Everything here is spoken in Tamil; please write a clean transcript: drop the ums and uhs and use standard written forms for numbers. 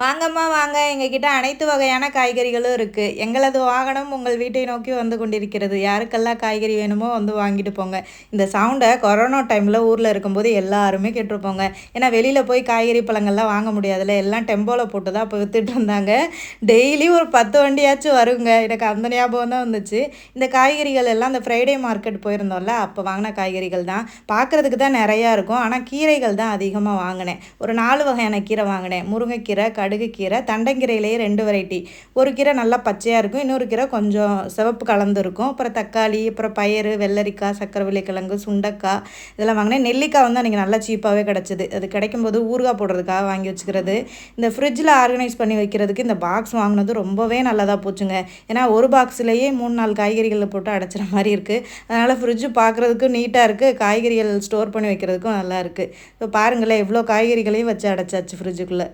வாங்கம்மா வாங்க. எங்ககிட்ட அனைத்து வகையான காய்கறிகளும் இருக்கு. எங்களது வாகனம் உங்கள் வீட்டை நோக்கி வந்து கொண்டிருக்கிறது. யாருக்கெல்லாம் காய்கறி வேணுமோ வந்து வாங்கிட்டு போங்க. இந்த சவுண்ட கொரோனா டைம்ல ஊர்ல இருக்கும்போது எல்லாருமே கேட்டுருப்போங்க. ஏன்னா வெளியில போய் காய்கறி, பழங்கள்லாம் வாங்க முடியாதுல்ல. எல்லாம் டெம்போல போட்டு தான் அப்போ வித்துட்டு இருந்தாங்க. டெய்லி ஒரு 10 வண்டியாச்சும் வருங்க. எனக்கு அந்த ஞாபகம் தான் வந்துச்சு. இந்த காய்கறிகள் எல்லாம் அந்த ஃப்ரைடே மார்க்கெட் போயிருந்தோம்ல, அப்போ வாங்கின காய்கறிகள் தான். பார்க்குறதுக்கு தான் நெறையா இருக்கும். ஆனா கீரைகள் தான் அதிகமா வாங்கினேன். ஒரு 4 வகையான கீரை வாங்கினேன். முருங்கைக்கீரை, கடுகு கீரை, தண்டங்கீரையிலேயே 2 வெரைட்டி. ஒரு கீரை நல்லா பச்சையாக இருக்கும், இன்னொரு கீரை கொஞ்சம் சிவப்பு கலந்து இருக்கும். அப்புறம் தக்காளி, அப்புறம் பயறு, வெள்ளரிக்காய், சக்கரவள்ளி கிழங்கு, சுண்டைக்காய் இதெல்லாம் வாங்கினேன். நெல்லிக்காய் வந்து அன்றைக்கி நல்லா சீப்பாகவே கிடச்சிது. அது கிடைக்கும்போது ஊறுகாய் போடுறதுக்காக வாங்கி வச்சுக்கிறது. இந்த ஃப்ரிட்ஜில் ஆர்கனைஸ் பண்ணி வைக்கிறதுக்கு இந்த பாக்ஸ் வாங்கினது ரொம்பவே நல்லதாக போச்சுங்க. ஏன்னா ஒரு பாக்ஸ்லேயே 3-4 காய்கறிகளை போட்டு அடைச்சிற மாதிரி இருக்குது. அதனால் ஃப்ரிட்ஜு பார்க்குறதுக்கும் நீட்டாக இருக்குது, காய்கறிகள் ஸ்டோர் பண்ணி வைக்கிறதுக்கும் நல்லா இருக்குது. இப்போ பாருங்களேன் எவ்வளோ காய்கறிகளையும் வச்சு அடைச்சாச்சு ஃப்ரிட்ஜுக்குள்ளே.